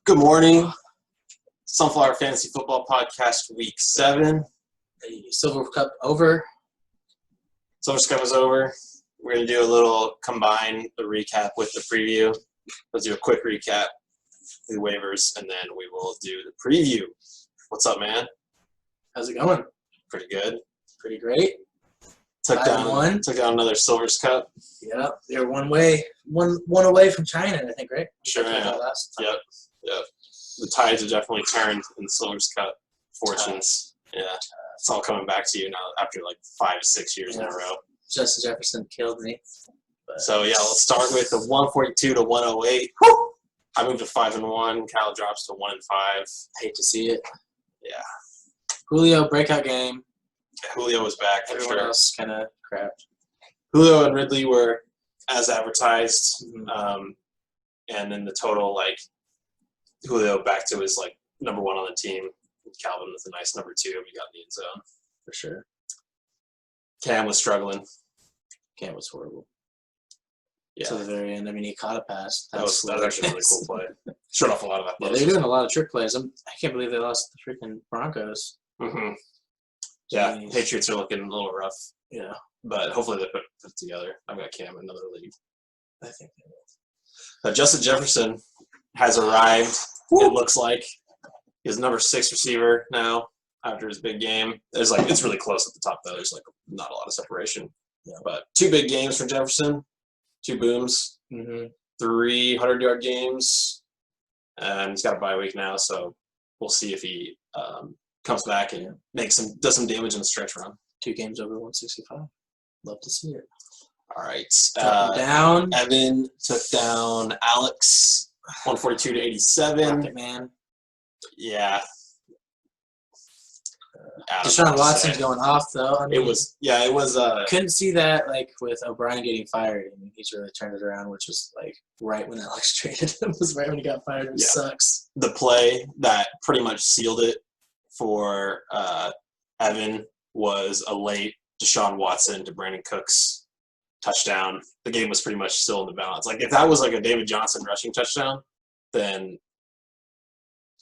Good morning. Sunflower Fantasy Football Podcast Week 7. The Silver Cup over. Silver Cup is over. We're going to do a little combine the recap with the preview. Let's do a quick recap, the waivers, and then we will do the preview. What's up, man? How's it going? Pretty good. Pretty great. Took down another Silver Cup. Yeah, they're one away from China, I think, right? Sure, yeah. Yep. The tides have definitely turned in the Silver Cup fortunes. Yeah. It's all coming back to you now after like 5 to 6 years in a row. Justin Jefferson killed me. So, yeah, let's start with the 142 to 108. I moved to 5-1. Kyle drops to 1-5. Hate to see it. Yeah. Julio, breakout game. Julio was back for Everyone sure. else kind of crapped. Julio and Ridley were as advertised. Mm-hmm. And then the total, like, Julio back to his, like, number 1 on the team. Calvin with a nice number 2. We got in the end zone. For sure. Cam was struggling. Cam was horrible. Yeah. To the very end. I mean, he caught a pass. That was actually a really cool play. Showed off a lot of that. Yeah, they're doing a lot of trick plays. I can't believe they lost the freaking Broncos. Mm-hmm. Yeah, Jeez. Patriots are looking a little rough. Yeah. But hopefully they put it together. I've got Cam in another league. I think they will. Justin Jefferson has arrived, it looks like. He's number 6 receiver now after his big game. It's really close at the top, though. There's, not a lot of separation. Yeah. But 2 big games for Jefferson, 2 booms, Mm-hmm. 300-yard games. And he's got a bye week now, so we'll see if he comes back and does some damage in the stretch run. 2 games over 165. Love to see it. All right. Down. Evan took down Alex, 142 to 87. Rocket Man. Yeah. Deshaun Watson's going off, though. I mean, it was. Couldn't see that, with O'Brien getting fired. I mean, he's really turned it around, which was, right when Alex traded him. Was right when he got fired. It sucks. The play that pretty much sealed it for Evan was a late Deshaun Watson to Brandon Cooks touchdown. The game was pretty much still in the balance. If that was a David Johnson rushing touchdown, then,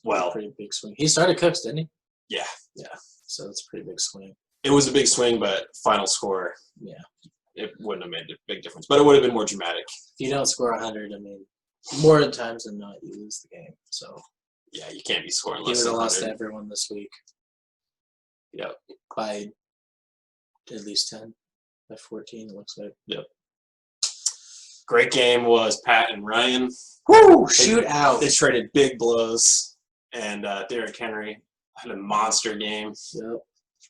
well. Pretty big swing. He started Cooks, didn't he? Yeah. So it's a pretty big swing. It was a big swing, but final score, it wouldn't have made a big difference. But it would have been more dramatic. If you don't score 100, I mean, more times than not, you lose the game. So yeah, you can't be scoring he less would than have lost 100. to everyone this week. Yep. By at least 10. By 14, it looks like. Yep. Great game was Pat and Ryan. Woo! Shoot out. They traded big blows, and Derrick Henry had a monster game. Yep.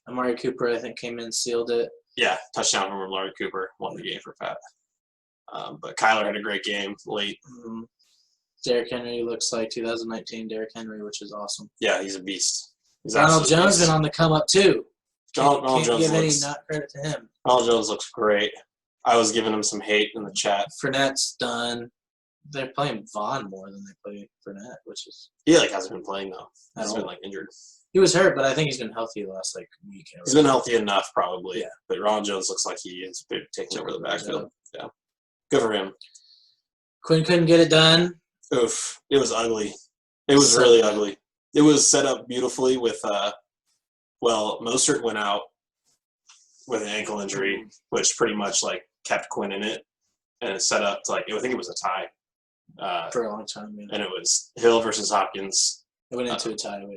Amari Cooper, I think, came in, sealed it. Yeah, touchdown from Amari Cooper, won the game for Pat. But Kyler had a great game late. Mm-hmm. Derrick Henry looks like 2019 Derrick Henry, which is awesome. Yeah, he's a beast. Donald Jones been on the come up too. Donald Jones give any not credit to him. Donald Jones looks great. I was giving him some hate in the chat. Fournette's done. They're playing Vaughn more than they play Fournette, which is he hasn't been playing though. He's been injured. He was hurt, but I think he's been healthy the last week. He's been healthy enough, probably. Yeah. But Ronald Jones looks like he is taking over the backfield. Yeah. Good for him. Quinn couldn't get it done. Oof. It was ugly. It was really ugly. It was set up beautifully with, Mostert went out with an ankle injury, which pretty much, kept Quinn in it. And it set up to, I think it was a tie. For a long time, yeah. And it was Hill versus Hopkins. It went into a tie, and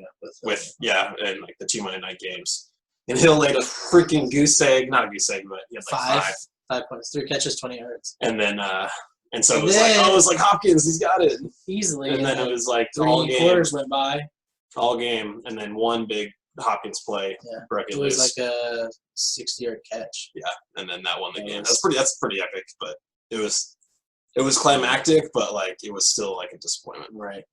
the 2 Monday night games. And Hill laid a freaking goose egg, not a goose egg, but he had 5 points, 3 catches, 20 yards. And then, so it was Hopkins, he's got it. Easily. And then it was 3 quarters went by. All game. And then one big Hopkins play broke it loose. It was a 60-yard catch. Yeah, and then that won the game. That's pretty epic, but it was climactic, but it was still a disappointment. Right.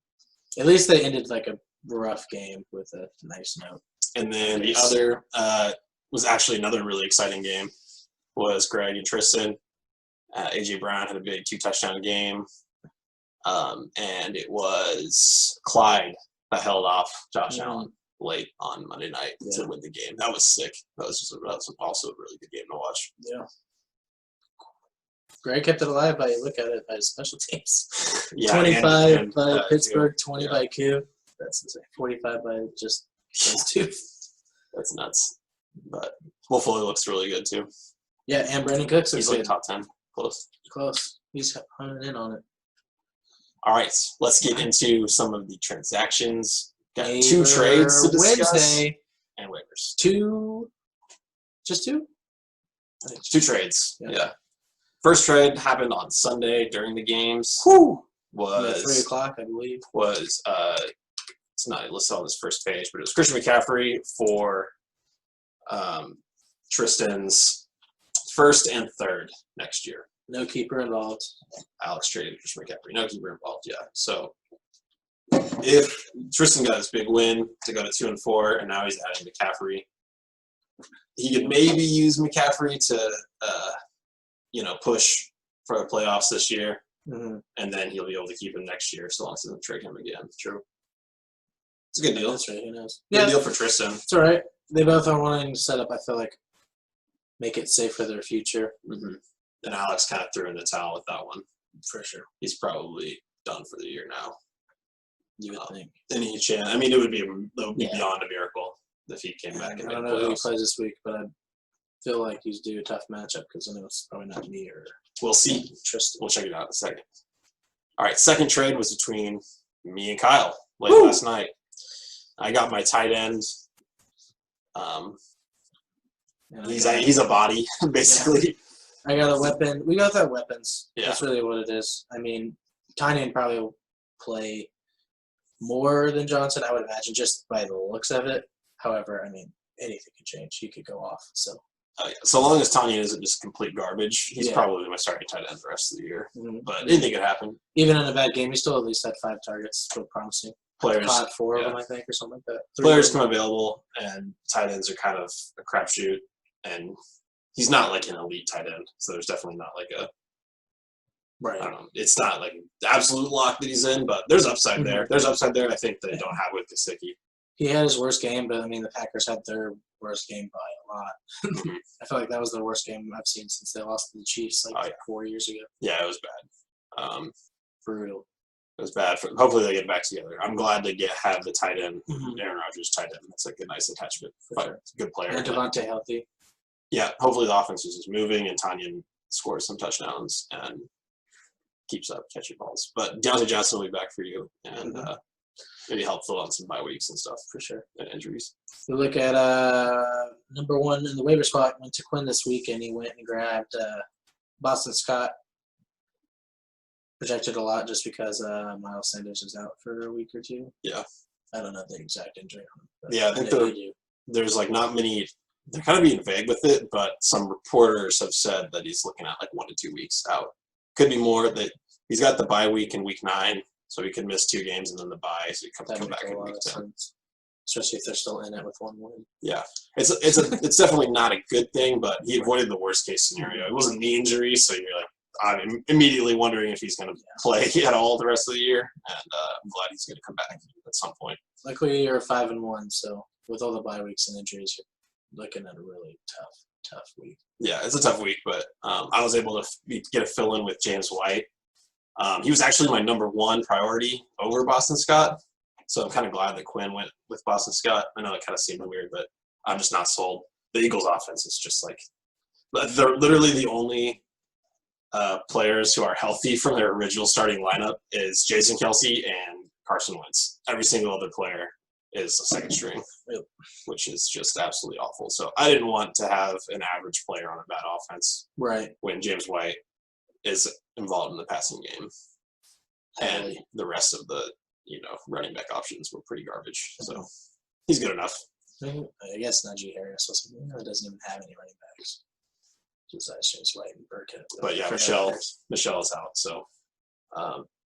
At least they ended a rough game with a nice note. And then the other was actually another really exciting game was Greg and Tristan. A.J. Brown had a big 2-touchdown game. And it was Clyde that held off Josh Allen late on Monday night to win the game. That was sick. That was also a really good game to watch. Yeah. Greg kept it alive by look at it by special teams. Yeah, 25 by Pittsburgh, too. 20 by Q. That's insane. 45 by just those two. That's nuts. But Will Fuller looks really good too. Yeah, and Brandon Cooks is He's like top 10, close. He's honing in on it. All right, let's get into some of the transactions. Got Waiver 2 trades to discuss. Wednesday. And waivers. Just two? 2 trades. Yeah. Yeah. First trade happened on Sunday during the games. Whew. Was 3 o'clock, I believe. Was it's not listed on this first page, but it was Christian McCaffrey for Tristan's first and third next year. No keeper involved. Alex traded Christian McCaffrey. No keeper involved. Yeah. So if Tristan got his big win to go to 2-4, and now he's adding McCaffrey, he could maybe use McCaffrey to push for the playoffs this year, and then he'll be able to keep him next year so long as he doesn't trade him again. True. It's a good deal. That's right. Who knows? Good deal for Tristan. It's all right. They both are wanting to set up, I feel like, make it safe for their future. Mm-hmm. And Alex kind of threw in the towel with that one. For sure. He's probably done for the year now. You would think. Any chance? I mean, it would be beyond a miracle if he came back. I don't know who he plays this week, but I feel like he's due a tough matchup because I know it's probably not me or. We'll see. Tristan. We'll check it out in a second. All right, second trade was between me and Kyle late last night. I got my tight end. He's a body, basically. I got a weapon. We both have weapons. Yeah. That's really what it is. I mean, Tynion probably will play more than Johnson, I would imagine, just by the looks of it. However, I mean, anything could change. He could go off. So long as Tanyan isn't just complete garbage, he's probably my starting tight end the rest of the year. Mm-hmm. But anything could happen. Even in a bad game, he still at least had 5 targets. Still promising. Players caught 4 of them, I think, or something like that. Players come available, and tight ends are kind of a crapshoot. And he's not like an elite tight end, so there's definitely not like a right. I don't know. It's not like the absolute lock that he's in, but there's upside there. There's upside there. I think they don't have with Gesicki. He had his worst game, but I mean the Packers had their worst game by a lot. I feel like that was the worst game I've seen since they lost to the Chiefs 4 years ago. Yeah, it was bad. Brutal. It was bad. Hopefully they get back together. I'm glad to have the tight end, Aaron Rodgers tight end. That's like a nice attachment. Sure. Good player. And Devontae healthy. Yeah, hopefully the offense is just moving and Tanyan scores some touchdowns and keeps up catching balls. But Deontay Johnson will be back for you and maybe help fill out some bye weeks and stuff for sure and injuries. We look at number 1 in the waiver spot. Went to Quinn this week and he went and grabbed Boston Scott. Projected a lot just because Miles Sanders is out for a week or 2. Yeah. I don't know the exact injury on him. Yeah, I think there's like not many. They're kind of being vague with it, but some reporters have said that he's looking at like 1 to 2 weeks out. Could be more. That he's got the bye week in week 9, so he could miss 2 games and then the bye, so he come back in week 10. Especially if they're still in it with 1 win. Yeah, it's definitely not a good thing, but he avoided the worst case scenario. It wasn't knee injury, so you're like. I'm immediately wondering if he's going to play at all the rest of the year, and I'm glad he's going to come back at some point. Luckily, you're 5-1, so with all the bye weeks and injuries, you're looking at a really tough week. Yeah, it's a tough week, but I was able to get a fill-in with James White. He was actually my number 1 priority over Boston Scott, so I'm kind of glad that Quinn went with Boston Scott. I know it kind of seemed weird, but I'm just not sold. The Eagles' offense is just like they're literally the only players who are healthy from their original starting lineup is Jason Kelce and Carson Wentz. Every single other player is a second string, which is just absolutely awful. So I didn't want to have an average player on a bad offense when James White is involved in the passing game. And the rest of the running back options were pretty garbage. So he's good enough. I guess Najee Harris it doesn't even have any running backs. Just White and Burkhead. But yeah, Michelle is out, so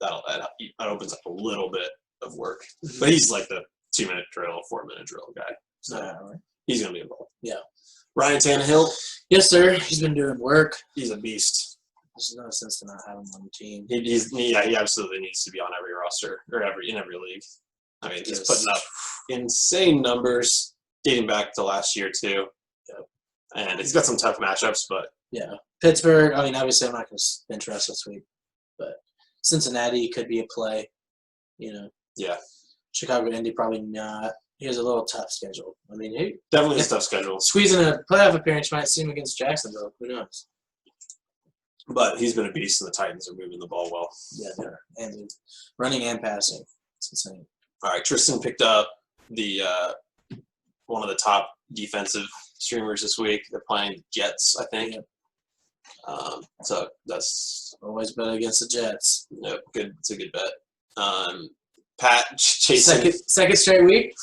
that opens up a little bit of work. But he's like the 2-minute drill, 4-minute drill guy, so he's gonna be involved. Yeah. Ryan Tannehill. Yes, sir. He's been doing work. He's a beast. There's no sense to not have him on the team. He absolutely needs to be on every roster or in every league. I mean, he's putting up insane numbers dating back to last year too. Yep. And he's got some tough matchups, but Yeah. Pittsburgh, I mean, obviously I'm not going to bench Russ this week, but Cincinnati could be a play. Yeah. Chicago, Indy, probably not. He has a little tough schedule. I mean, he Definitely a tough schedule. squeezing a playoff appearance, might see him against Jacksonville. Who knows? But he's been a beast, and the Titans are moving the ball well. Yeah, they are. And running and passing. It's insane. All right, Tristan picked up the one of the top defensive streamers this week. They're playing Jets, I think. Yeah. So that's Always bet against the Jets. good. It's a good bet. Pat chasing second straight week.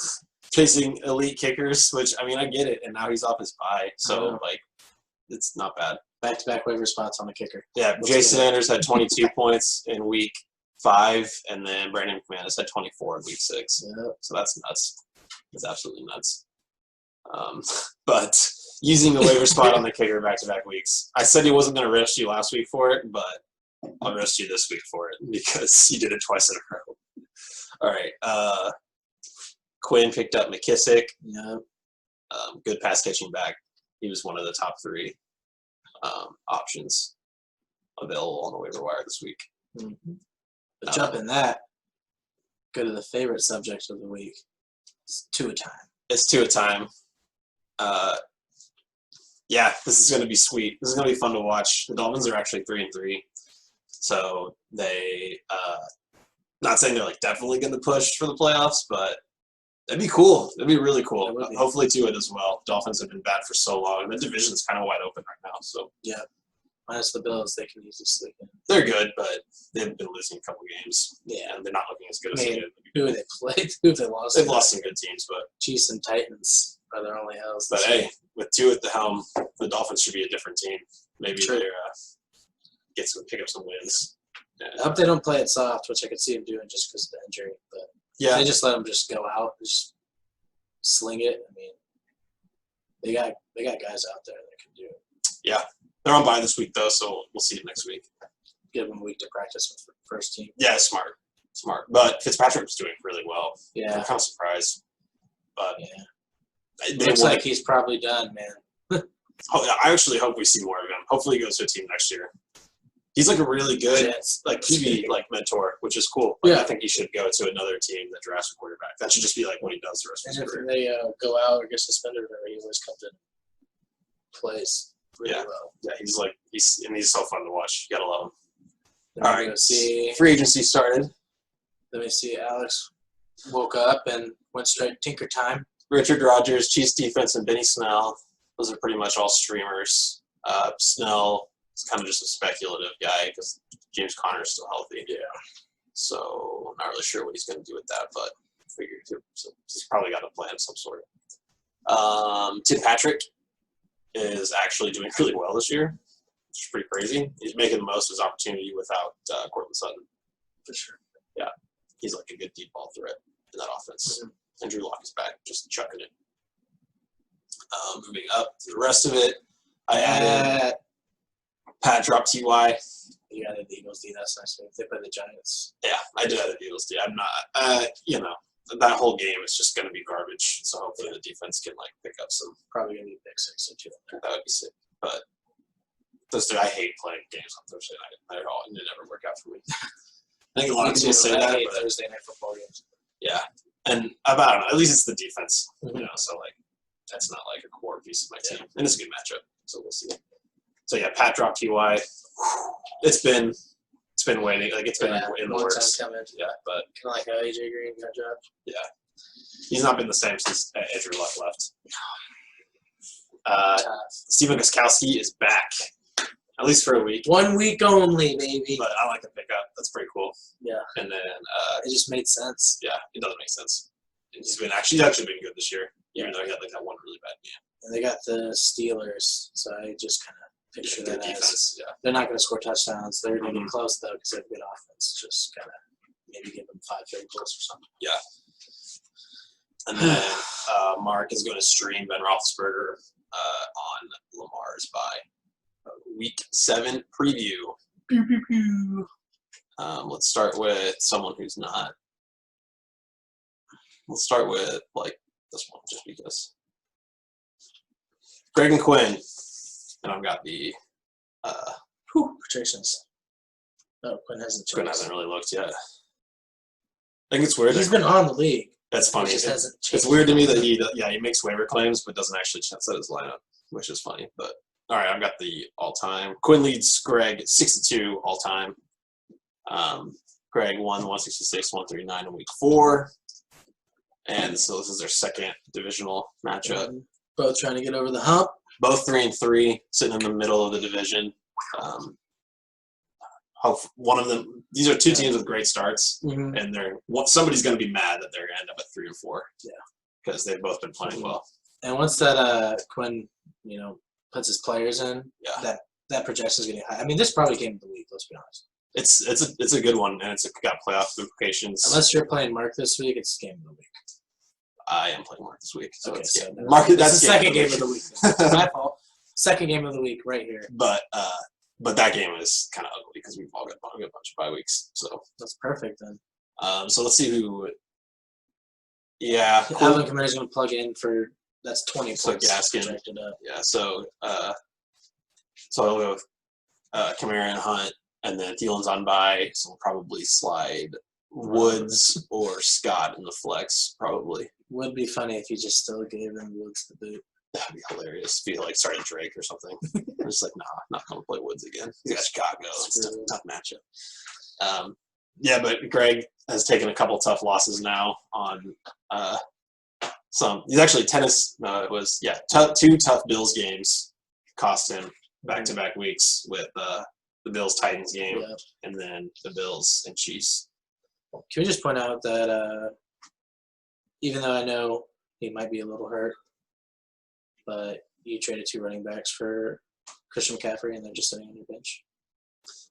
Chasing elite kickers, which I mean I get it, and now he's off his bye, so it's not bad. Back-to-back waiver spots on the kicker. Yeah, Jason Sanders had 22 points in week 5, and then Brandon McManus had 24 in week 6. Yep. So that's nuts. That's absolutely nuts. But using the waiver spot on the kicker back-to-back weeks, I said he wasn't going to rest you last week for it, but I'll rest you this week for it because you did it twice in a row. All right. Quinn picked up McKissick. Yep. Good pass catching back. He was one of the top 3 options available on the waiver wire this week. Mm-hmm. But jumping that, go to the favorite subject of the week. It's 2 a time. It's 2 a time. Yeah, this is going to be sweet. This is going to be fun to watch. The Dolphins are actually 3-3, so they not saying they're like definitely going to push for the playoffs, but that'd be cool. That'd be really cool. Hopefully Tua does well. Dolphins have been bad for so long. The division's kind of wide open right now. So yeah, minus the Bills, they can easily sleep in. They're good, but they've been losing a couple games. Yeah, and they're not looking as good as they did. Who have they played? Who have they lost? They've lost some good teams, but Chiefs and Titans are their only L's. But hey, with Tua at the helm, the Dolphins should be a different team. Maybe they're pick up some wins. I hope they don't play it soft, which I could see them doing just because of the injury. But yeah, they just let them just go out, just sling it. I mean, they got guys out there that can do it. Yeah, they're on bye this week though, so we'll see it next week. Give them a week to practice with the first team. Yeah, smart. But Fitzpatrick was doing really well. Yeah, I'm kind of surprised. But yeah, it looks like he's probably done, man. I actually hope we see more of him. Hopefully, he goes to a team next year. He's like a really good QB mentor, which is cool. I think he should go to another team that drafts a quarterback. That should just be like what he does the rest of his career. And if they go out or get suspended, or whatever, he always comes in, plays really well. Yeah, he's so fun to watch. You gotta love him. Then all right, free agency started. Let me see. Alex woke up and went straight Tinker time. Richard Rodgers, Chiefs defense, and Benny Snell. Those are pretty much all streamers. Snell is kind of just a speculative guy because James Conner is still healthy. Yeah. So I'm not really sure what he's going to do with that, but I figured he's probably got a plan of some sort. Tim Patrick is actually doing really well this year, which is pretty crazy. He's making the most of his opportunity without Courtland Sutton. For sure. Yeah. He's like a good deep ball threat in that offense. Mm-hmm. And Drew Lock is back, just chucking it. Moving up to the rest of it, I added Pat drop TY. You added the Eagles D. That's nice. They play the Giants. Yeah, I did add the Eagles D. I'm not, that whole game is just going to be garbage. So hopefully the defense can pick up some. Probably going to be pick 6 or 2. That would be sick. But I hate playing games on Thursday night. It never work out for me. I think a lot of people say that. I hate Thursday night football games. Yeah, and I don't know. At least it's the defense, So that's not like a core piece of my team, and it's a good matchup. So we'll see. So yeah, Pat dropped TY. It's been waiting. It's been in the works. Yeah, but kind of like how AJ Green got dropped. Yeah, he's not been the same since Andrew Luck left. Steven Gostkowski is back. At least for a week. 1 week only, baby. But I like the pickup. That's pretty cool. Yeah. And then it just made sense. Yeah, it does make sense. And he's actually been good this year, even though he had that one really bad game. And they got the Steelers, so I just kind of picture that defense. As they're not going to score touchdowns. They're going to get close though because they have good offense. Just kind of maybe give them 5 field goals or something. Yeah. And then Mark is going to stream Ben Roethlisberger on Lamar's bye. Week 7 preview. Pew, pew, pew. Let's start with someone who's not. Let's start with this one, just because. Greg and Quinn, and I've got the Predictions. No, Quinn hasn't checked. Quinn hasn't really looked yet. I think it's weird. He's been on the league. That's funny. He just hasn't changed. It's weird to me that he makes waiver claims but doesn't actually set his lineup, which is funny. But all right, I've got the all-time. Quinn leads Greg 62 all-time. Greg won 166, 139 in week 4. And so this is their second divisional matchup. Both trying to get over the hump. Both 3-3, sitting in the middle of the division. One of them. These are two teams with great starts, and somebody's going to be mad that they're going to end up at 3 and 4. Yeah, because they've both been playing well. And once that Quinn, puts his players in, that projection is getting high. I mean, this is probably game of the week. Let's be honest. It's a good one, and it's got playoff implications. Unless you're playing Mark this week, it's game of the week. I am playing Mark this week, so it's Mark. That's the second game of the week. My fault. Second game of the week, right here. But that game is kind of ugly because we've all got a bunch of bye weeks. So that's perfect then. So let's see who. Yeah, Alvin Kamara's going to plug in for that's 20 so points. Gaskin. Projected up. Yeah, so I'll go with Kamara and Hunt, and then Thielen's on bye, so we'll probably slide Woods or Scott in the flex, probably. Would be funny if you just still gave them Woods the boot. That'd be hilarious. Be like starting Drake or something. I'm just like, nah, not gonna play Woods again. He's got Chicago. It's a tough matchup. Yeah, but Greg has taken a couple tough losses now on some. He's actually two tough Bills games cost him back-to-back weeks with the Bills Titans game and then the Bills and Chiefs. Can we just point out that even though I know he might be a little hurt, but you traded 2 running backs for Christian McCaffrey, and they're just sitting on your bench.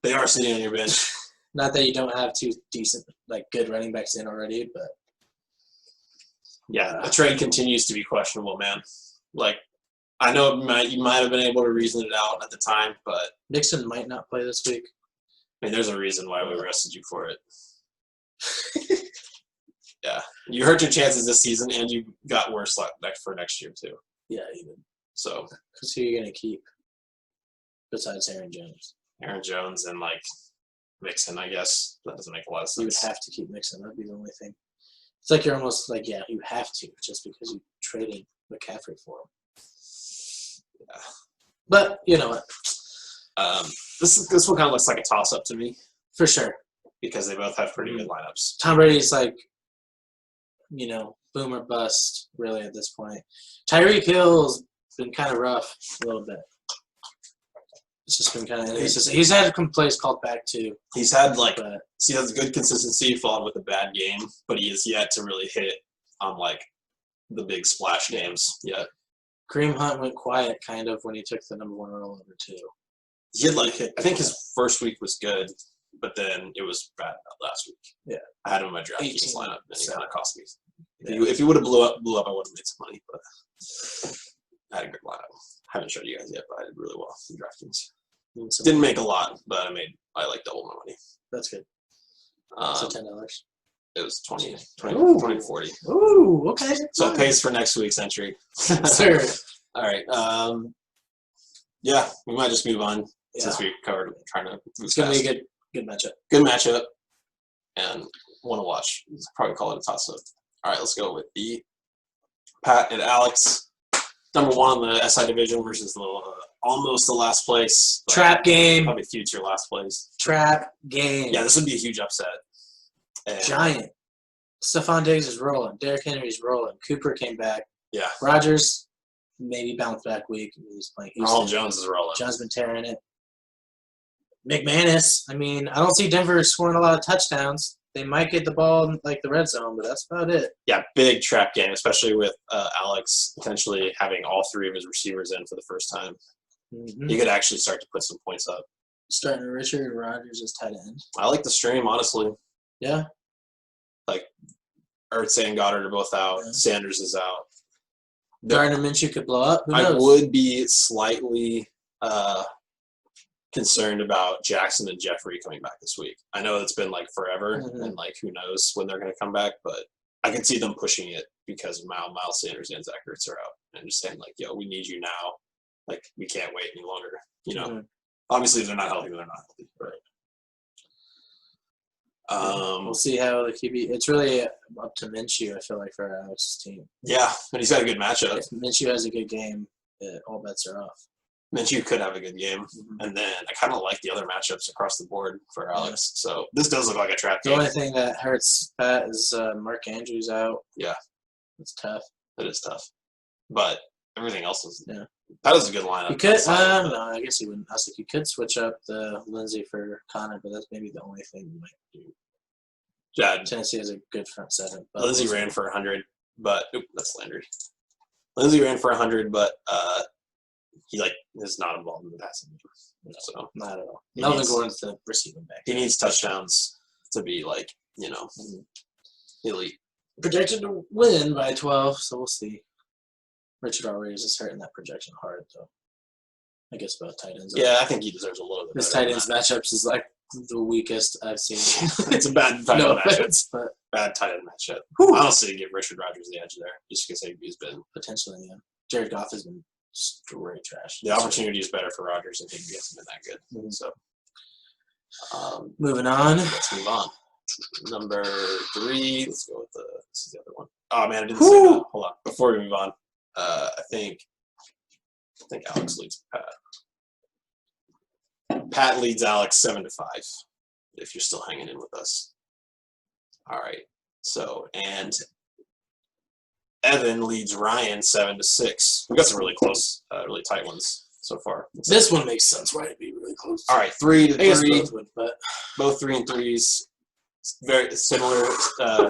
They are sitting on your bench. Not that you don't have 2 decent, good running backs in already, but yeah, the trade continues to be questionable, man. I know you might have been able to reason it out at the time, but Mixon might not play this week. I mean, there's a reason why we arrested you for it. Yeah, you hurt your chances this season, and you got worse for next year too. Yeah, even so. Because who are you gonna keep besides Aaron Jones? Aaron Jones and Mixon, I guess that doesn't make a lot of sense. You would have to keep Mixon. That'd be the only thing. It's like you're almost you have to just because you traded McCaffrey for him. Yeah, but you know what? This one kind of looks like a toss-up to me. For sure. Because they both have pretty good lineups. Tom Brady's boom or bust, really, at this point. Tyreek Hill's been kind of rough a little bit. It's just been kind of – he's had some plays called back, too. He's had, he has good consistency followed with a bad game, but he has yet to really hit on, the big splash games yet. Kareem Hunt went quiet, kind of, when he took the number 1 rollover, too. He had, I think his first week was good, but then it was bad last week. Yeah. I had him in my DraftKings lineup, and he kind of cost me. If he would have blew up, I would have made some money, but I had a good lineup. I haven't showed you guys yet, but I did really well in DraftKings. Didn't make a lot, but I double my money. That's good. So $10. It was 20 to 40. Ooh, okay. So it pays for next week's entry. Sure. All right. Yeah, we might just move on since we covered trying to move It's going to be a good matchup. Good matchup. And want to watch. Probably call it a toss-up. All right, let's go with the Pat and Alex. Number 1 on the SI division versus almost the last place. Trap game. Probably future last place. Trap game. Yeah, this would be a huge upset. And Giant. Stephon Diggs is rolling. Derrick Henry's rolling. Cooper came back. Yeah. Rodgers, maybe bounce back week. He's playing Houston. Ronald Jones is rolling. Jones been tearing it. McManus. I don't see Denver scoring a lot of touchdowns. They might get the ball in the red zone, but that's about it. Yeah, big trap game, especially with Alex potentially having all 3 of his receivers in for the first time. Mm-hmm. He could actually start to put some points up. Starting Richard Rodgers as tight end. I like the stream, honestly. Yeah. Ertz and Goddard are both out. Yeah. Sanders is out. Gardner Minshew could blow up. Who knows? I would be slightly concerned about Jackson and Jeffrey coming back this week. I know it's been forever, and who knows when they're going to come back, but I can see them pushing it because Miles Sanders and Zach Ertz are out, and just saying yo, we need you now. We can't wait any longer. Obviously, if they're not healthy, they're not healthy. Right. We'll see how the QB. It's really up to Minshew, I feel like, for Alex's team. Yeah, and he's got a good matchup. If Minshew has a good game, all bets are off. Minshew could have a good game. And then I kind of like the other matchups across the board for Alex. So this does look like a trap game. The only thing that hurts Pat is Mark Andrews out. Yeah. It's tough. It is tough. But everything else is. Yeah. That is a good lineup. You could, no, I guess he wouldn't. I was like, you could switch up the Lindsey for Connor, but that's maybe the only thing you might do. Yeah. Tennessee has a good front seven. Lindsey ran for 100, but that's Landry. Lindsey ran for 100, but he is not involved in the passing game. So not at all. Melvin Gordon's the receiving back. He needs touchdowns to be elite. Projected to win by 12, so we'll see. Richard Alvarez is hurting that projection hard, though. I guess about tight ends. Yeah, I think he deserves a little bit. His tight ends matchups is like the weakest I've seen. It's a bad tight end matchup. But bad tight end matchup. I don't see give Richard Rodgers the edge there, just because he's been potentially. Yeah. Jared Goff has been straight trash. The opportunity is better for Rodgers, and he hasn't been that good. So, moving on. Let's move on. Number 3. Let's go with this is the other one. Oh man, I didn't say that. Hold on. Before we move on, I think Alex leads Pat. Pat leads Alex 7-5. If you're still hanging in with us. All right. So and Evan leads Ryan 7-6. We got some really close, really tight ones so far. This one makes sense. Why it'd be really close? All right, 3-3. Both would, but both 3 and 3s. Very similar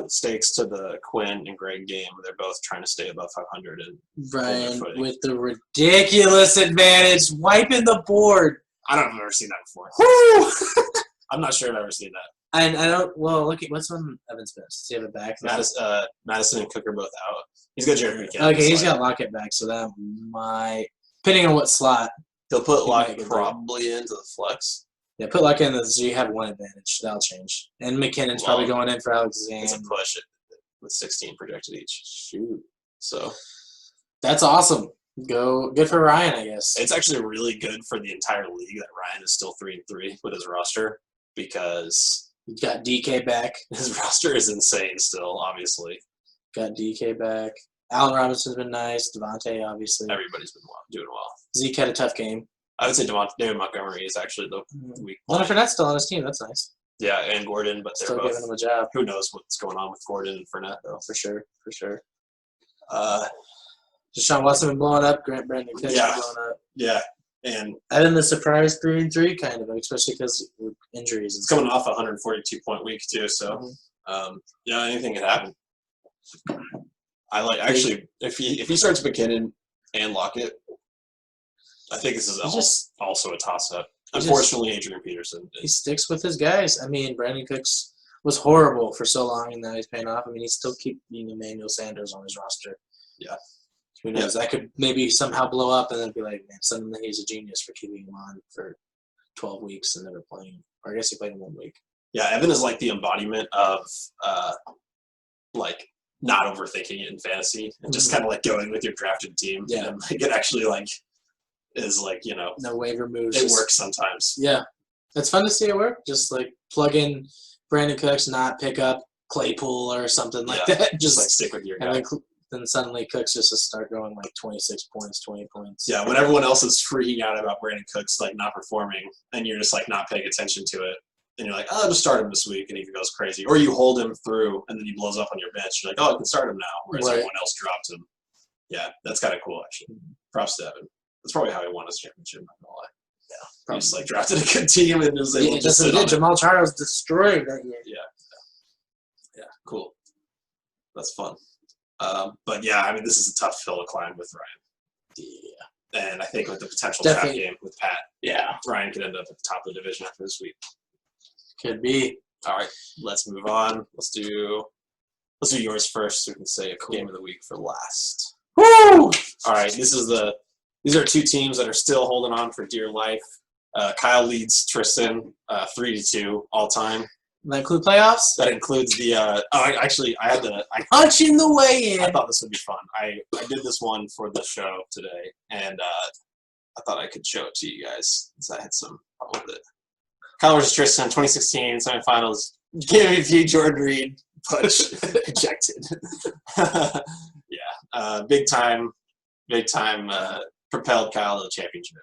stakes to the Quinn and Greg game. They're both trying to stay above 500 and Ryan with the ridiculous advantage, wiping the board. I don't know if I've ever seen that before. Woo! I'm not sure I've ever seen that. And I don't. Well, look at what's on Evan's bench. Does he have it back? Madison and Cook are both out. He's got Jeremy McKinnon. Okay, he's got Lockett back, so that might, depending on what slot. He'll put Lockett probably into the flex. Yeah, put Lockett in, so you have one advantage. That'll change. And McKinnon's probably going in for Alexander. It's a push with 16 projected each. Shoot. So that's awesome. Good for Ryan, I guess. It's actually really good for the entire league that Ryan is still 3-3 with his roster because he's got DK back. His roster is insane still, obviously. Got DK back. Allen Robinson's been nice. Devontae, obviously. Everybody's been doing well. Zeke had a tough game. I would say David Montgomery is actually the weak point. Leonard Fournette's still on his team. That's nice. Yeah, and Gordon, but they're still both giving him a job. Who knows what's going on with Gordon and Fournette, though. For sure. Deshaun Watson been blowing up. Brandon Cooks been blowing up. Yeah, and Evan the surprise 3-3 kind of, especially because with injuries. It's coming off a 142-point week too, so anything could happen. I like actually if he starts McKinnon and Lockett, I think this is also a toss-up. Unfortunately, Adrian Peterson. He sticks with his guys. I mean, Brandon Cooks was horrible for so long, and now he's paying off. I mean, he still keeps Emmanuel Sanders on his roster. Yeah. Who knows? That could maybe somehow blow up, and then be like, man, suddenly he's a genius for keeping him on for 12 weeks and never playing him. Or I guess he played in 1 week. Yeah, Evan is like the embodiment of not overthinking it in fantasy and just kind of like going with your drafted team. Yeah. And it actually is no waiver moves. It works sometimes. Yeah. It's fun to see it work. Just plug in Brandon Cooks, not pick up Claypool or something like that. Just stick with your guy. And then suddenly Cooks just start going 26 points, 20 points. Yeah, when everyone else is freaking out about Brandon Cooks not performing and you're just not paying attention to it. And you're like, oh, I'll just start him this week, and he goes crazy. Or you hold him through, and then he blows up on your bench. You're like, oh, I can start him now, whereas everyone else dropped him. Yeah, that's kind of cool, actually. Props to Evan. That's probably how he won his championship, not gonna lie. Yeah, probably just drafted a good team and was able to sit on it. Jamal Charles destroyed that year. Yeah, cool. That's fun. But yeah, I mean, this is a tough hill to climb with Ryan. Yeah, and I think with the potential trap game with Pat, Ryan could end up at the top of the division after this week. Could be. All right, let's move on. Let's do yours first so we can say a game of the week for last. Woo! All right, these are 2 teams that are still holding on for dear life. Kyle leads Tristan 3-2 all time. That include playoffs? That includes the I punching the way in. I thought this would be fun. I did this one for the show today, and I thought I could show it to you guys since I had some problem with it. Kyle versus Tristan, 2016 semifinals. KMVP Jordan Reed, push ejected. Yeah, big time propelled Kyle to the championship.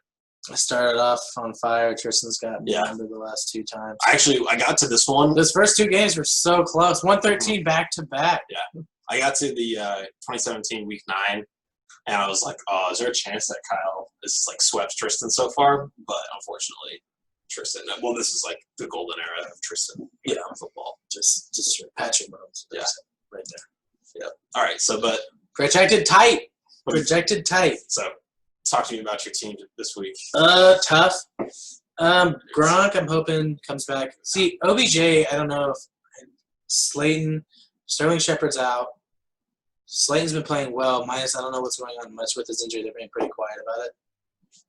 I started off on fire. Tristan's got me under the last 2 times. I got to this one. Those first 2 games were so close. 113 back to back. Yeah, I got to the 2017 week 9, and I was like, oh, is there a chance that Kyle is like swept Tristan so far? But unfortunately, Tristan. Well, this is like the golden era of Tristan. Yeah, football. Just Patrick Mahomes. Yeah, right there. Yeah. All right. So, but projected tight. Projected tight. So, talk to me about your team this week. Tough. Gronk, I'm hoping comes back. See, OBJ, I don't know if Slayton, Sterling Shepard's out. Slayton's been playing well. Minus, I don't know what's going on much with his injury. They're being pretty quiet about it.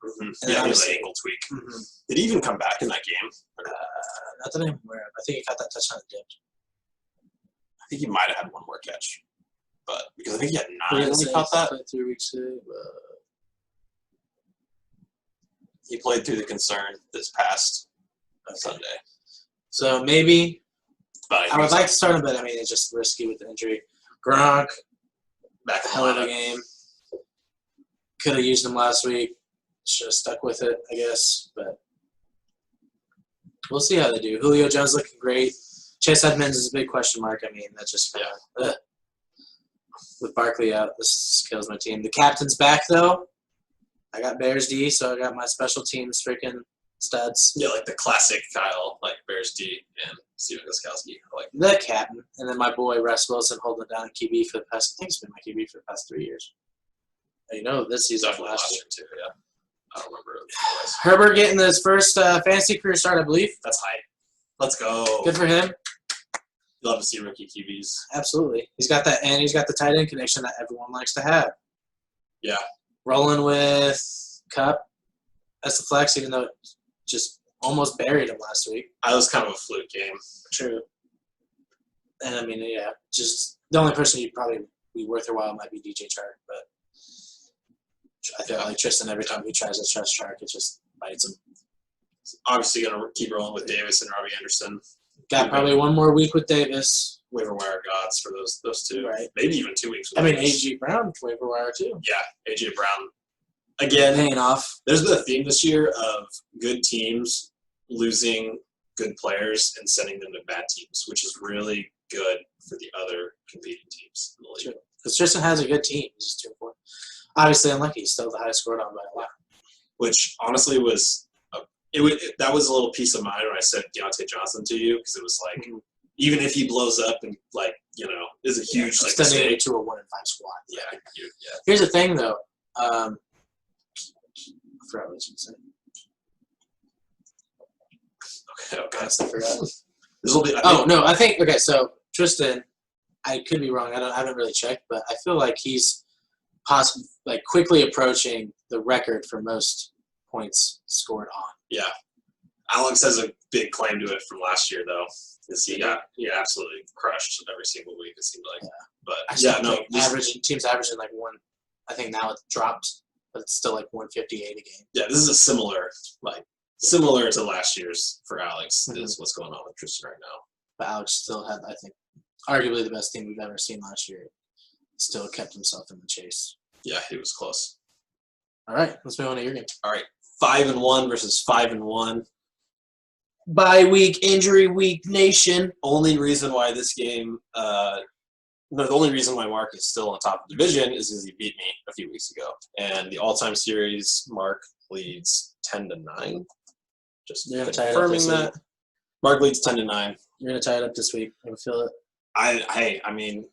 Mm-hmm. Yeah, his ankle tweak. Mm-hmm. Did he even come back in that game? Not that I'm aware of. I think he got that touchdown dipped. I think he might have had one more catch, but because I think he had 9 when he caught that. 3 weeks ago. He played through the concern this past Sunday. So maybe but I would like to start him, but I mean it's just risky with the injury. Gronk, back hell of a game. Could have used him last week. Should have stuck with it, I guess. But we'll see how they do. Julio Jones looking great. Chase Edmonds is a big question mark. I mean, that's just with Barkley out, this kills my team. The captain's back though. I got Bears D, so I got my special teams freaking studs. Yeah, like the classic Kyle, like Bears D and Steven Gostkowski. Like the captain, and then my boy Russ Wilson holding it down QB for the past. I think it's been my QB for the past 3 years. You know, this season definitely last year too. Yeah, I don't remember. Herbert getting his first fantasy career start, I believe. That's hype. Let's go. Good for him. Love to see rookie QBs. Absolutely, he's got that, and he's got the tight end connection that everyone likes to have. Yeah. Rolling with Cup as the flex, even though it just almost buried him last week. That was kind of a fluke game. True. And I mean, yeah, just the only person you'd probably be worth your while might be DJ Chark, but I feel like Tristan, every time he tries to trust Chark, it just bites him. Obviously, going to keep rolling with Davis and Robbie Anderson. Got probably one more week with Davis. Waiver wire gods for those two. Right. Maybe even 2 weeks. I mean, A.J. Brown, waiver wire too. Yeah, A.J. Brown. Again, paying off. There's been a theme this year of good teams losing good players and sending them to bad teams, which is really good for the other competing teams in the league. True. Because Tristan has a good team. He's just 2-4. Obviously unlucky. He's still the highest scored on by a lot. Which honestly was that was a little peace of mind when I said Deontay Johnson to you, because it was like even if he blows up and like is a huge like mistake to a 1-5 squad. Yeah. Here's the thing though. I forgot what I was going to say. Okay. I forgot. This will be. I think okay. So Tristan, I could be wrong. I haven't really checked, but I feel like he's quickly approaching the record for most points scored on. Yeah, Alex has a big claim to it from last year, though, because he absolutely crushed every single week. It seemed like, teams averaging like one. I think now it dropped, but it's still like 158 a game. Yeah, this is a similar to last year's for Alex. Is what's going on with Tristan right now. But Alex still had, I think, arguably the best team we've ever seen last year. Still kept himself in the chase. Yeah, he was close. All right, let's move on to your game. All right, 5-1 versus 5-1. Bye week, injury week, nation. Only reason why this game, the only reason why Mark is still on top of the division is because he beat me a few weeks ago, and the all-time series Mark leads 10-9. Just confirming that. Mark leads 10-9. You're gonna tie it up this week. I feel it. I mean,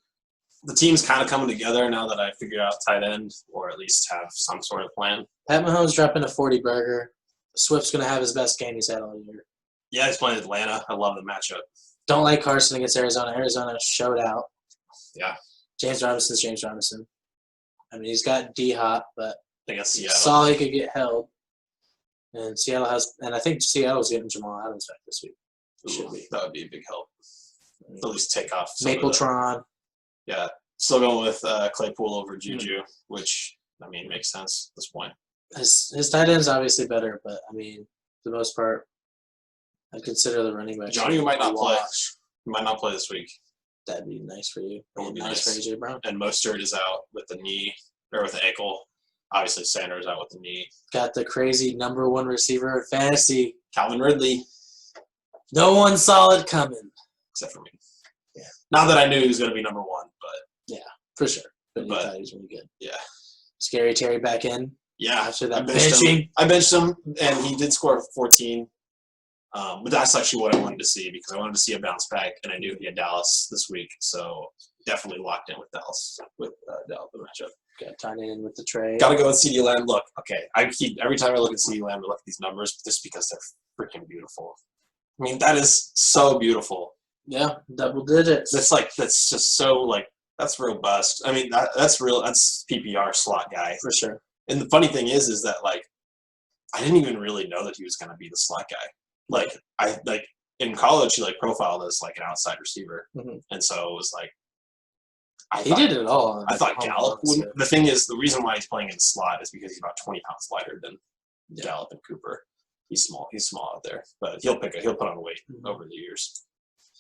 the team's kind of coming together now that I figured out tight end, or at least have some sort of plan. Pat Mahomes dropping a 40 burger. Swift's going to have his best game he's had all year. Yeah, he's playing Atlanta. I love the matchup. Don't like Carson against Arizona. Arizona showed out. Yeah. James Robinson's James Robinson. I mean, he's got D-Hop, but I guess Seattle saw he could get held. And I think Seattle's getting Jamal Adams back this week. Should be. That would be a big help. At least take off. Mapletron. Yeah. Still going with Claypool over Juju, which, I mean, makes sense at this point. His tight end's obviously better, but I mean, for the most part, I consider the running back. Johnny might not play. wash. He might not play this week. That'd be nice for you. That would be nice for nice. AJ Brown. And Mostert is out with the knee or with the ankle. Obviously, Sanders out with the knee. Got the crazy number 1 receiver in fantasy. Calvin Ridley, No one saw it coming. except for me. Yeah. Not that I knew he was going to be number 1, but For sure. But he But- thought he was really good. yeah. Scary Terry back in. Yeah. After that I benched him, and he did score 14. But that's actually what I wanted to see because I wanted to see a bounce back, and I knew he had Dallas this week, so definitely locked in with Dallas with Dallas the matchup. Got tied in with the trade. Got to go with CeeDee Lamb. Look, okay, every time I look at CeeDee Lamb, I look at these numbers just because they're freaking beautiful. I mean, that is so beautiful. Yeah, double digits. That's just so like that's robust. I mean, that's real. That's PPR slot guy. For sure. And the funny thing is that like I didn't even really know that he was going to be the slot guy. Like in college, he like profiled as like an outside receiver, and so it was like He did it all. I thought Gallup would. The thing is, the reason why he's playing in the slot is because he's about 20 pounds lighter than Gallup and Cooper. He's small. He's small out there, but he'll put on weight over the years.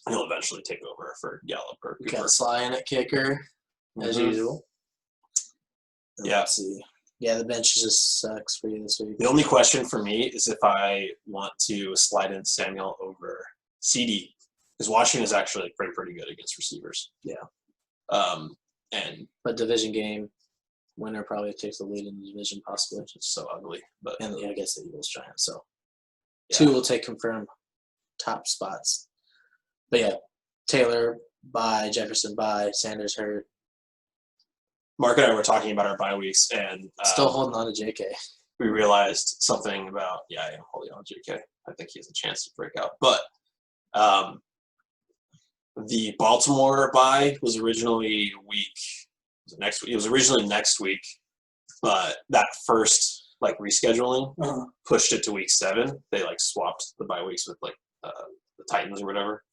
He'll eventually take over for Gallup or Cooper. Got Sly in at kicker, as usual. Yeah. Let's see. Yeah, the bench just sucks for you this week. The only question for me is if I want to slide in Samuel over CD, because Washington is actually pretty good against receivers. Yeah. But division game, winner probably takes the lead in the division possibly. It's so ugly. But and I guess the Eagles Giants. So yeah. 2 will take confirmed top spots. But yeah, Taylor bye, Jefferson bye, Sanders hurt. Mark and I were talking about our bye weeks, and Still holding on to JK. We realized something about I am holding on to JK. I think he has a chance to break out. But the Baltimore bye was originally next week. It was originally next week, but that first rescheduling pushed it to week 7. They swapped the bye weeks with the Titans or whatever,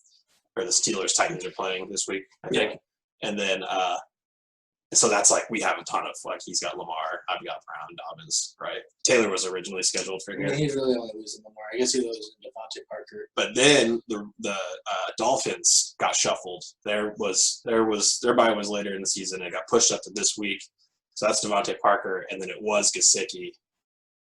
or the Steelers. Titans are playing this week, I think, and then. So that's we have a ton of he's got Lamar, I've got Brown, Dobbins, right? Taylor was originally scheduled for here. He's really only losing Lamar. I guess he loses Devontae Parker. But then the Dolphins got shuffled. Their bye was later in the season. It got pushed up to this week. So that's Devontae Parker, and then it was Gesicki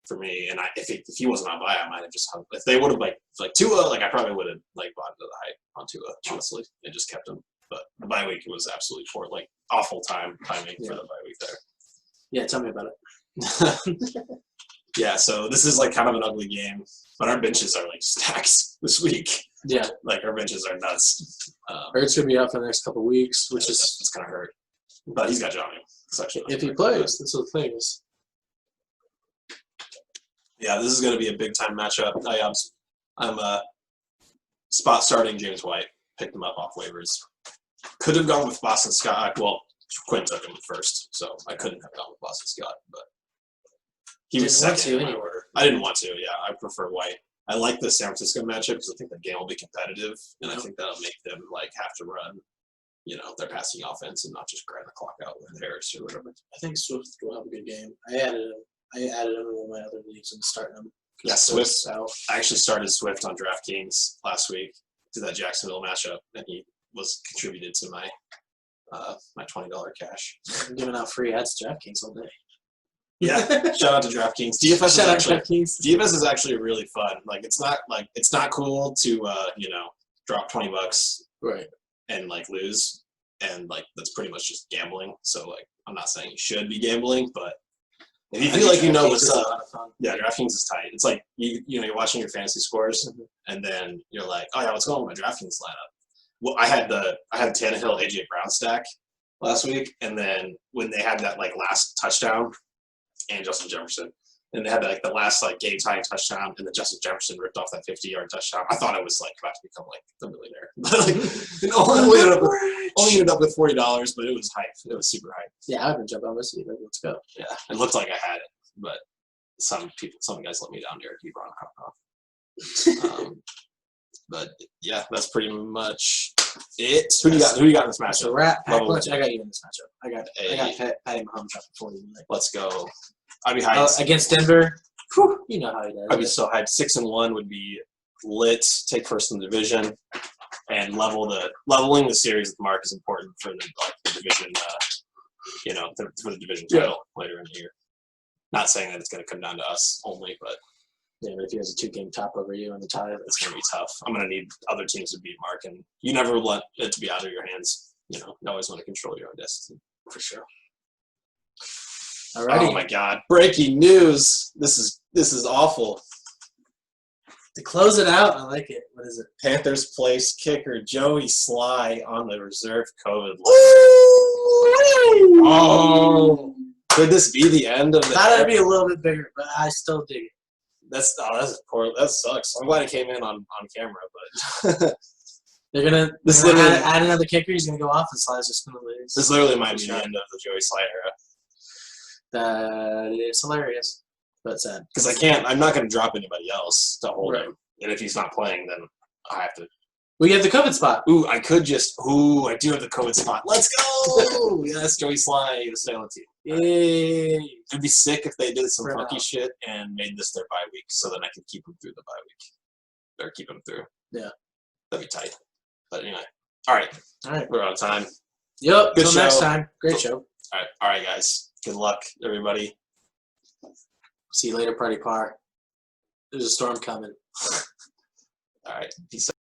for me. And if he wasn't on bye, I might have just hung. If they would have Tua, I probably would have bought into the hype on Tua, honestly, and just kept him. But the bye week was absolutely poor, awful timing for the bye week there. Yeah, tell me about it. Yeah, so this is kind of an ugly game, but our benches are stacks this week. Yeah, our benches are nuts. Ertz gonna be out for the next couple of weeks, which is it's gonna hurt. But he's got Johnny. If he plays, that's what the thing is. Yeah, this is gonna be a big time matchup. I'm spot starting James White. Picked him up off waivers. Could have gone with Boston Scott. Well, Quinn took him first, so I couldn't have gone with Boston Scott. But he was second in my order. I didn't want to. Yeah, I prefer White. I like the San Francisco matchup because I think the game will be competitive, and I think that'll make them have to run, their passing offense and not just grind the clock out with Harris or whatever. I think Swift will have a good game. I added him in one of my other leagues and starting him. Yeah, Swift's out. I actually started Swift on DraftKings last week to that Jacksonville matchup, and he was contributed to my my $20 cash. I'm giving out free ads to DraftKings all day. Yeah, shout out to DraftKings. DFS is actually really fun. It's not cool to drop $20 right and lose, and that's pretty much just gambling. So I'm not saying you should be gambling, but if you feel what's up, yeah, DraftKings is tight. It's you're watching your fantasy scores, and then you're like, oh yeah, what's going on with my DraftKings lineup? Well, I had Tannehill AJ Brown stack last week, and then when they had that last touchdown and Justin Jefferson, and they had the last game tying touchdown, and then Justin Jefferson ripped off that 50-yard touchdown. I thought it was about to become the millionaire. Only ended up with $40, but it was hype. It was super hype. Yeah, I've been jumping on this either. Let's go. Yeah, it looked like I had it, but some guys let me down. Derek Ebron. But yeah, that's pretty much it. Who do you got in this matchup? That's a wrap. I got you in this matchup. I got Patty Mahomes up for 40 tonight. Let's go. I'd be hyped. Against Denver, whew, you know how he does. I'd be so hyped. 6-1 would be lit. Take first in the division, and leveling the series with Mark is important for the division. For the division title later in the year. Not saying that it's going to come down to us only, but yeah, but if he has a 2-game top over you in the tie, it's going to be tough. I'm going to need other teams to beat Mark, and you never let it to be out of your hands. You always want to control your own destiny. For sure. Alrighty. Oh my God! Breaking news. This is awful. To close it out, I like it. What is it? Panthers place kicker Joey Sly on the reserve COVID list. Oh, could this be the end of the? Thought it'd be a little bit bigger, but I still dig it. That's poor. That sucks. I'm glad it came in on camera, but they're gonna add another kicker. He's gonna go off, and Sly's just gonna lose. This literally might be the end of the Joey Sly era. That is hilarious, but sad. Because I'm not gonna drop anybody else to hold him, and if he's not playing, then I have to. We have the COVID spot. Ooh, I do have the COVID spot. Let's go! Yes, Joey Sly, the Salem team. Yay! It'd be sick if they did some funky shit and made this their bye week, so then I could keep them through the bye week, or keep them through. Yeah, that'd be tight. But anyway, all right, we're out of time. Yep. Good Till next time. Great show. All right, guys. Good luck, everybody. See you later, Party Par. There's a storm coming. All right, peace out.